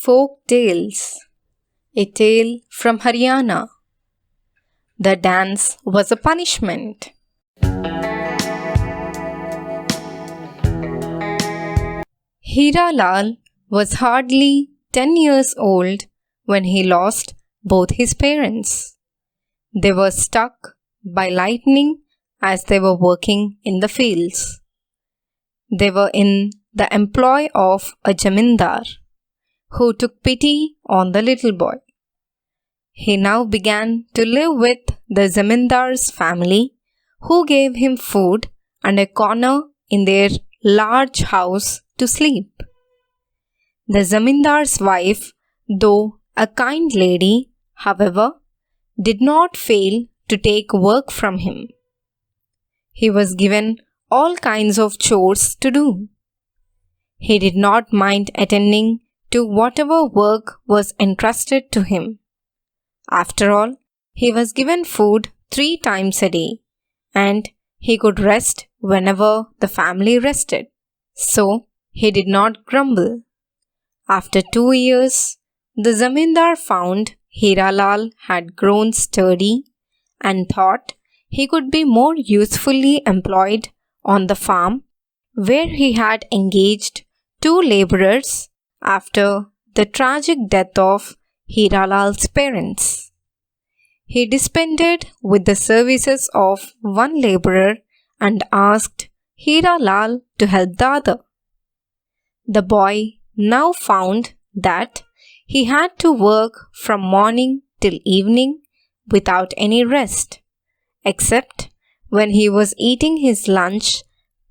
Folktales, a tale from Haryana. The dance was a punishment. Hiralal was hardly 10 years old when he lost both his parents. They were struck by lightning as they were working in the fields. They were in the employ of a zamindar, who took pity on the little boy. He now began to live with the zamindar's family, who gave him food and a corner in their large house to sleep. The zamindar's wife, though a kind lady, however, did not fail to take work from him. He was given all kinds of chores to do. He did not mind attending to whatever work was entrusted to him. After all, he was given food 3 times a day, and he could rest whenever the family rested. So, he did not grumble. After 2 years, the zamindar found Hiralal had grown sturdy and thought he could be more usefully employed on the farm, where he had engaged 2 laborers after the tragic death of Hiralal's parents. He dispensed with the services of one laborer and asked Hiralal to help the other. The boy now found that he had to work from morning till evening without any rest, except when he was eating his lunch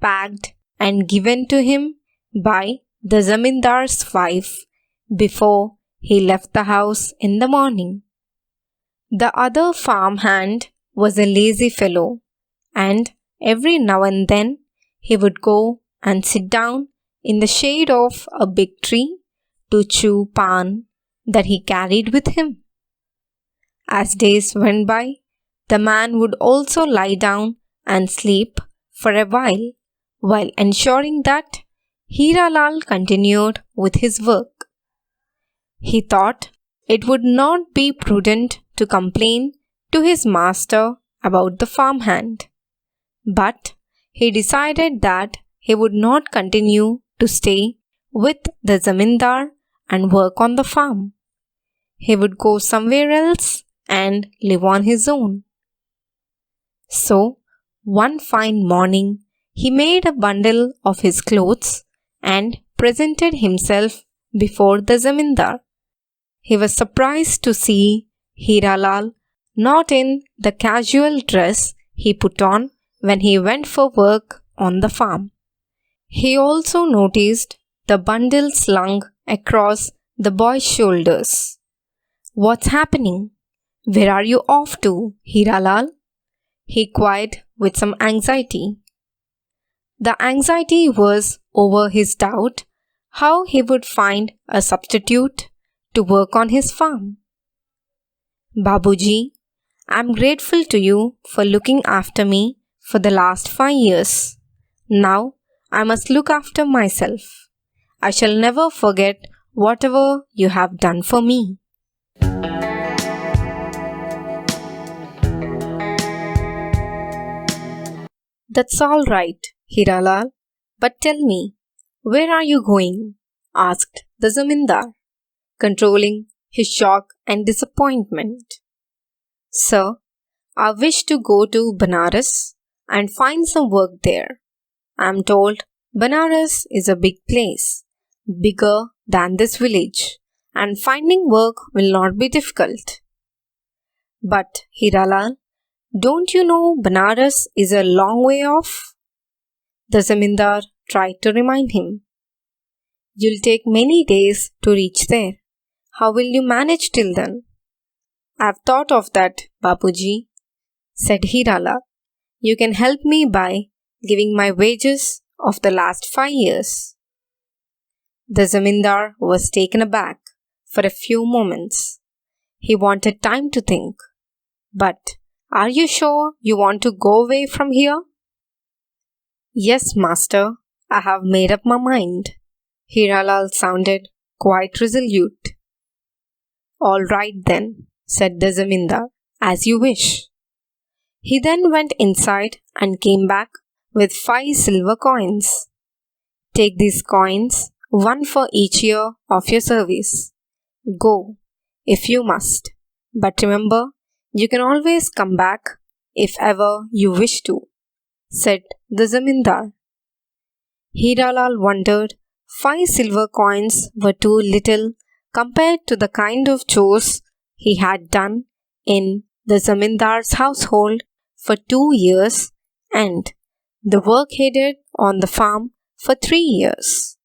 packed and given to him by the zamindar's wife before he left the house in the morning. The other farm hand was a lazy fellow, and every now and then he would go and sit down in the shade of a big tree to chew pan that he carried with him. As days went by, the man would also lie down and sleep for a while ensuring that Hiralal continued with his work. He thought it would not be prudent to complain to his master about the farmhand, but he decided that he would not continue to stay with the zamindar and work on the farm. He would go somewhere else and live on his own. So, one fine morning, he made a bundle of his clothes and presented himself before the zamindar. He was surprised to see Hiralal not in the casual dress he put on when he went for work on the farm. He also noticed the bundle slung across the boy's shoulders. "What's happening? Where are you off to, Hiralal?" he inquired with some anxiety. The anxiety was over his doubt how he would find a substitute to work on his farm. "Babuji, I am grateful to you for looking after me for the last 5 years. Now I must look after myself. I shall never forget whatever you have done for me." "That's all right, Hiralal, but tell me, where are you going?" asked the zamindar, controlling his shock and disappointment. "Sir, I wish to go to Benares and find some work there. I am told Benares is a big place, bigger than this village, and finding work will not be difficult." "But Hiralal, don't you know Benares is a long way off?" the zamindar tried to remind him. "You'll take many days to reach there. How will you manage till then?" "I've thought of that, Bapuji," said Hiralal. "You can help me by giving my wages of the last 5 years. The zamindar was taken aback for a few moments. He wanted time to think. "But are you sure you want to go away from here?" "Yes, master, I have made up my mind." Hiralal sounded quite resolute. "All right then," said the zamindar, "as you wish." He then went inside and came back with 5 silver coins. "Take these coins, one for each year of your service. Go, if you must, but remember, you can always come back if ever you wish to," said the zamindar. Hiralal wondered 5 silver coins were too little compared to the kind of chores he had done in the zamindar's household for 2 years and the work he did on the farm for 3 years.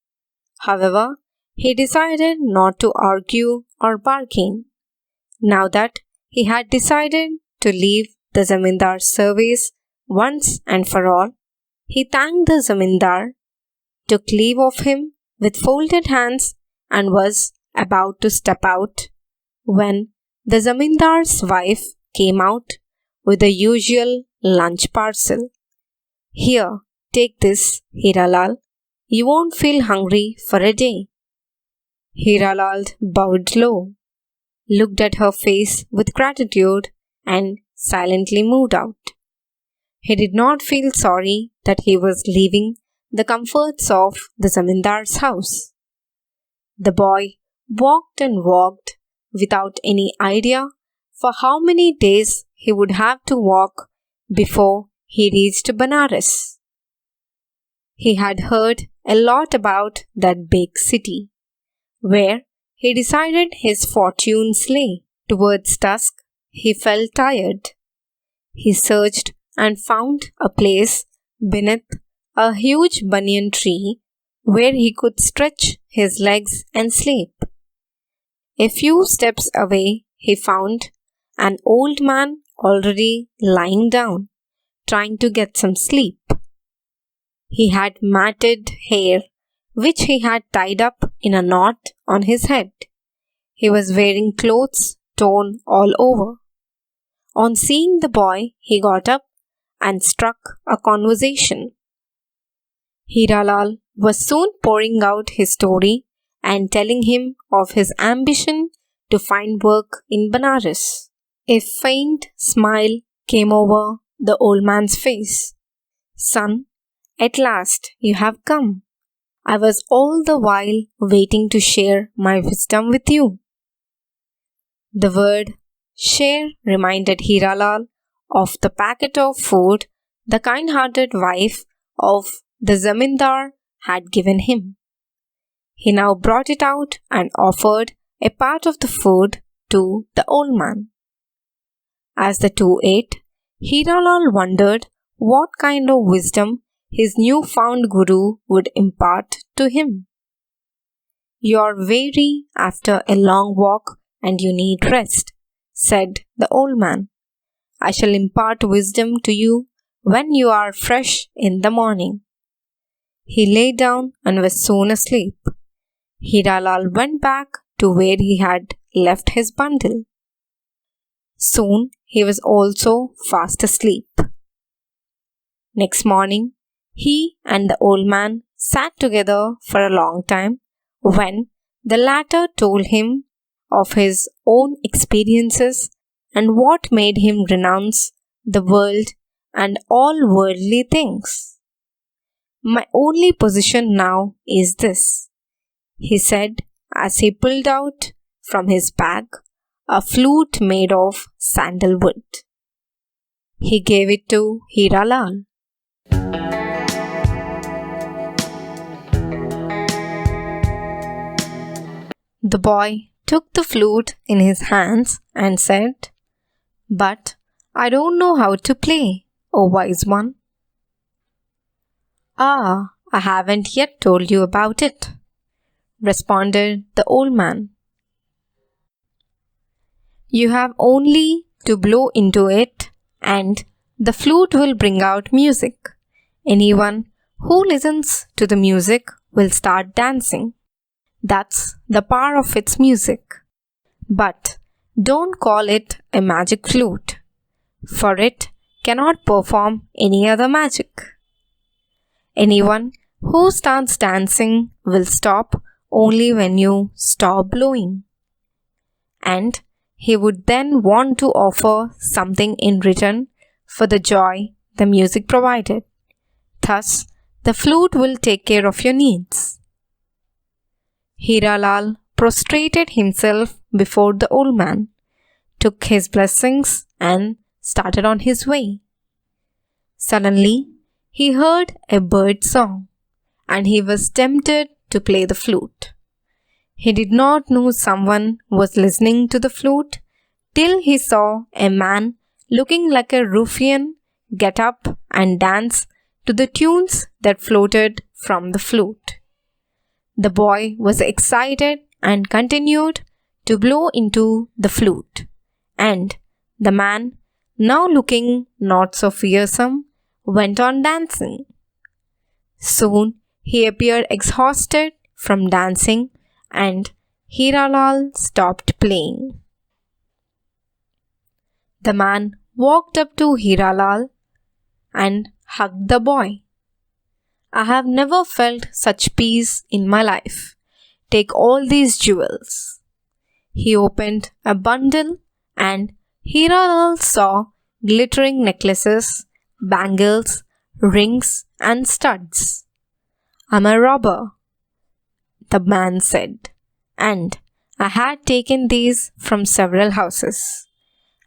However, he decided not to argue or bargain. Now that he had decided to leave the zamindar's service once and for all, he thanked the zamindar, took leave of him with folded hands, and was about to step out when the zamindar's wife came out with the usual lunch parcel. "Here, take this, Hiralal. You won't feel hungry for a day." Hiralal bowed low, looked at her face with gratitude, and silently moved out. He did not feel sorry that he was leaving the comforts of the zamindar's house. The boy walked and walked without any idea for how many days he would have to walk before he reached Benares. He had heard a lot about that big city, where he decided his fortunes lay. Towards dusk, he felt tired. He searched and found a place beneath a huge banyan tree where he could stretch his legs and sleep. A few steps away, he found an old man already lying down, trying to get some sleep. He had matted hair, which he had tied up in a knot on his head. He was wearing clothes torn all over. On seeing the boy, he got up and struck a conversation. Hiralal was soon pouring out his story and telling him of his ambition to find work in Benares. A faint smile came over the old man's face. "Son, at last you have come. I was all the while waiting to share my wisdom with you." The word share reminded Hiralal of the packet of food the kind-hearted wife of the zamindar had given him. He now brought it out and offered a part of the food to the old man. As the two ate, Hiralal wondered what kind of wisdom his new-found guru would impart to him. "You are weary after a long walk and you need rest," said the old man. "I shall impart wisdom to you when you are fresh in the morning." He lay down and was soon asleep. Hiralal went back to where he had left his bundle. Soon he was also fast asleep. Next morning, he and the old man sat together for a long time when the latter told him of his own experiences and what made him renounce the world and all worldly things. "My only position now is this," he said as he pulled out from his bag a flute made of sandalwood. He gave it to Hiralal. The boy took the flute in his hands and said, "But I don't know how to play, O wise one." "Ah, I haven't yet told you about it," responded the old man. "You have only to blow into it, and the flute will bring out music. Anyone who listens to the music will start dancing. That's the power of its music. But don't call it a magic flute, for it cannot perform any other magic. Anyone who starts dancing will stop only when you stop blowing. And he would then want to offer something in return for the joy the music provided. Thus, the flute will take care of your needs. Hiralal prostrated himself before the old man, took his blessings, and started on his way. Suddenly, he heard a bird song, and he was tempted to play the flute. He did not know someone was listening to the flute till he saw a man looking like a ruffian get up and dance to the tunes that floated from the flute. The boy was excited and continued to blow into the flute, and the man, now looking not so fearsome, went on dancing. Soon he appeared exhausted from dancing, and Hiralal stopped playing. The man walked up to Hiralal and hugged the boy. "I have never felt such peace in my life. Take all these jewels." He opened a bundle, and Hiralal saw glittering necklaces, bangles, rings, and studs. "I'm a robber," the man said, "and I had taken these from several houses.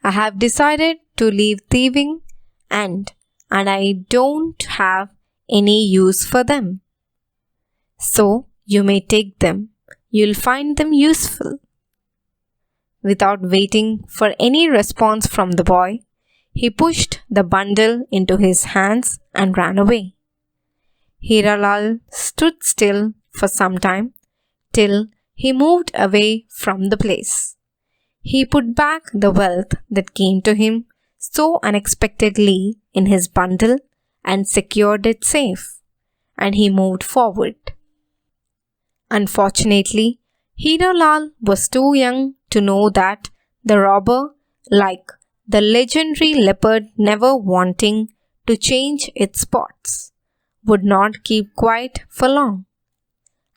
I have decided to leave thieving, and I don't have any use for them. So you may take them. You'll find them useful." Without waiting for any response from the boy, he pushed the bundle into his hands and ran away. Hiralal stood still for some time till he moved away from the place. He put back the wealth that came to him so unexpectedly in his bundle and secured it safe, and he moved forward. Unfortunately, Hiralal was too young to know that the robber, like the legendary leopard never wanting to change its spots, would not keep quiet for long.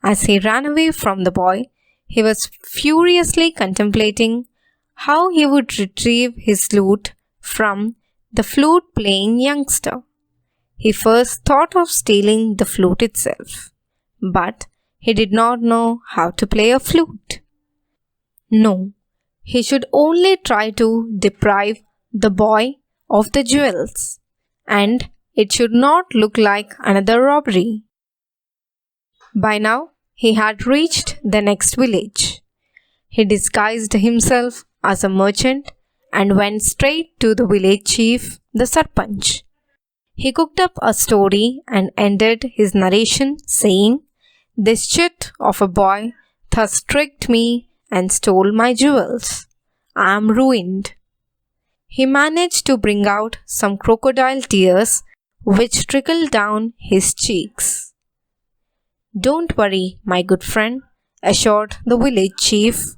As he ran away from the boy, he was furiously contemplating how he would retrieve his loot from the flute-playing youngster. He first thought of stealing the flute itself, but he did not know how to play a flute. No, he should only try to deprive the boy of the jewels, and it should not look like another robbery. By now, he had reached the next village. He disguised himself as a merchant and went straight to the village chief, the Sarpanch. He cooked up a story and ended his narration saying, "This chit of a boy thus tricked me and stole my jewels. I am ruined." He managed to bring out some crocodile tears which trickled down his cheeks. "Don't worry, my good friend," assured the village chief.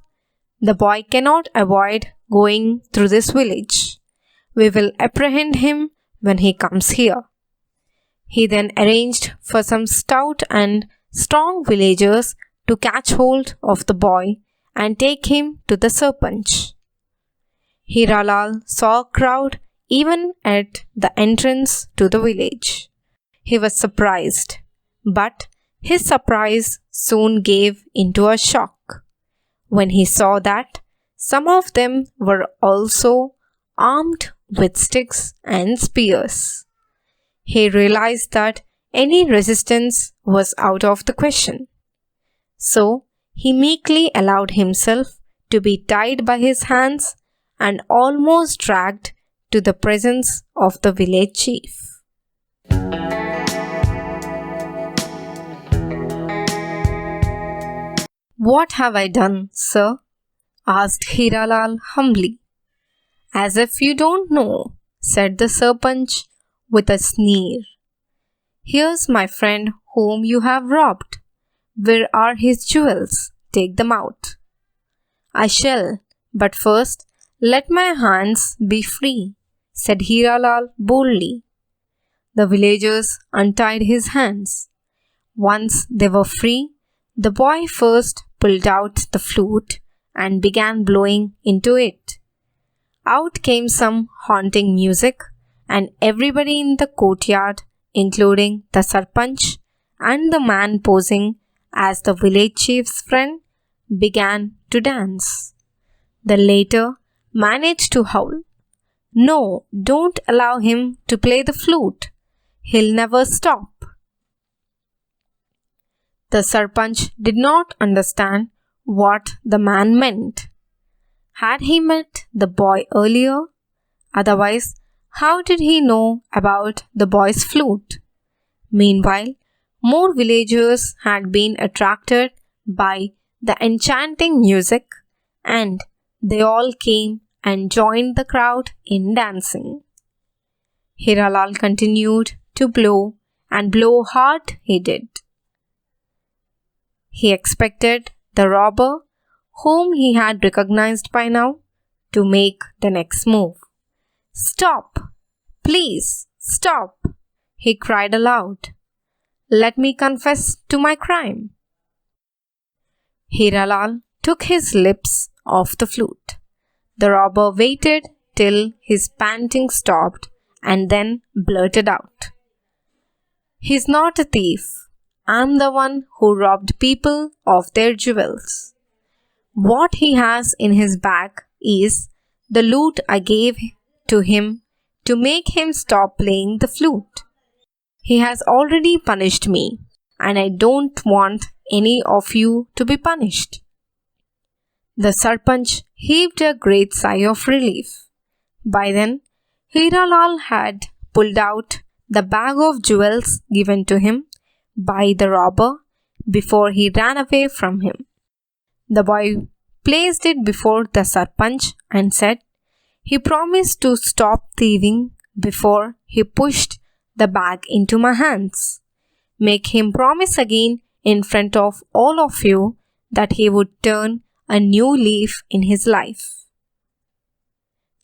"The boy cannot avoid going through this village. We will apprehend him when he comes here." He then arranged for some stout and strong villagers to catch hold of the boy and take him to the Sarpanch. Hiralal saw a crowd even at the entrance to the village. He was surprised, but his surprise soon gave into a shock when he saw that some of them were also armed with sticks and spears. He realized that any resistance was out of the question. So he meekly allowed himself to be tied by his hands and almost dragged to the presence of the village chief. "What have I done, sir?" asked Hiralal humbly. "As if you don't know," said the Sarpanch with a sneer. "Here's my friend whom you have robbed. Where are his jewels? Take them out." "I shall, but first let my hands be free," said Hiralal boldly. The villagers untied his hands. Once they were free, The boy first pulled out the flute and began blowing into it. Out came some haunting music, and everybody in the courtyard, including the sarpanch and the man posing as the village chief's friend, began to dance. The latter managed to howl, "No, don't allow him to play the flute. He'll never stop." The sarpanch did not understand what the man meant. Had he met the boy earlier? Otherwise, how did he know about the boy's flute? Meanwhile, more villagers had been attracted by the enchanting music, and they all came and joined the crowd in dancing. Hiralal continued to blow, and blow hard he did. He expected the robber, whom he had recognized by now, to make the next move. "Stop! Please stop!" he cried aloud. "Let me confess to my crime." Hiralal took his lips off the flute. The robber waited till his panting stopped and then blurted out, "He's not a thief. I'm the one who robbed people of their jewels. What he has in his bag is the loot I gave to him to make him stop playing the flute. He has already punished me, and I don't want any of you to be punished." The sarpanch heaved a great sigh of relief. By then, Hiralal had pulled out the bag of jewels given to him by the robber before he ran away from him. The boy placed it before the sarpanch and said he promised to stop thieving before he pushed the bag into my hands. Make him promise again in front of all of you that he would turn a new leaf in his life.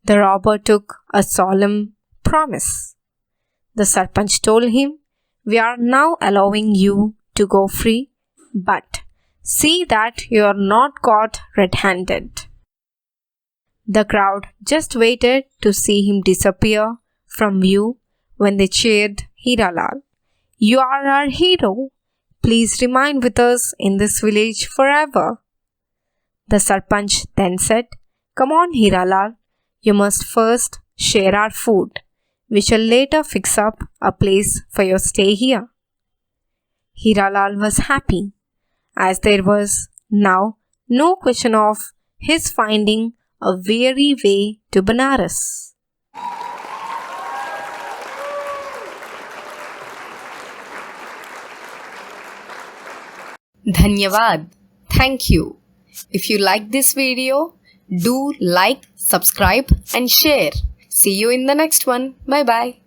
The robber took a solemn promise. The sarpanch told him, "We are now allowing you to go free, but see that you are not caught red-handed." The crowd just waited to see him disappear from view when they cheered Hiralal. "You are our hero. Please remain with us in this village forever." The sarpanch then said, "Come on, Hiralal. You must first share our food. We shall later fix up a place for your stay here." Hiralal was happy, as there was now no question of his finding a weary way to Benares. Dhanyavad. Thank you. If you like this video, do like, subscribe and share. See you in the next one. Bye bye.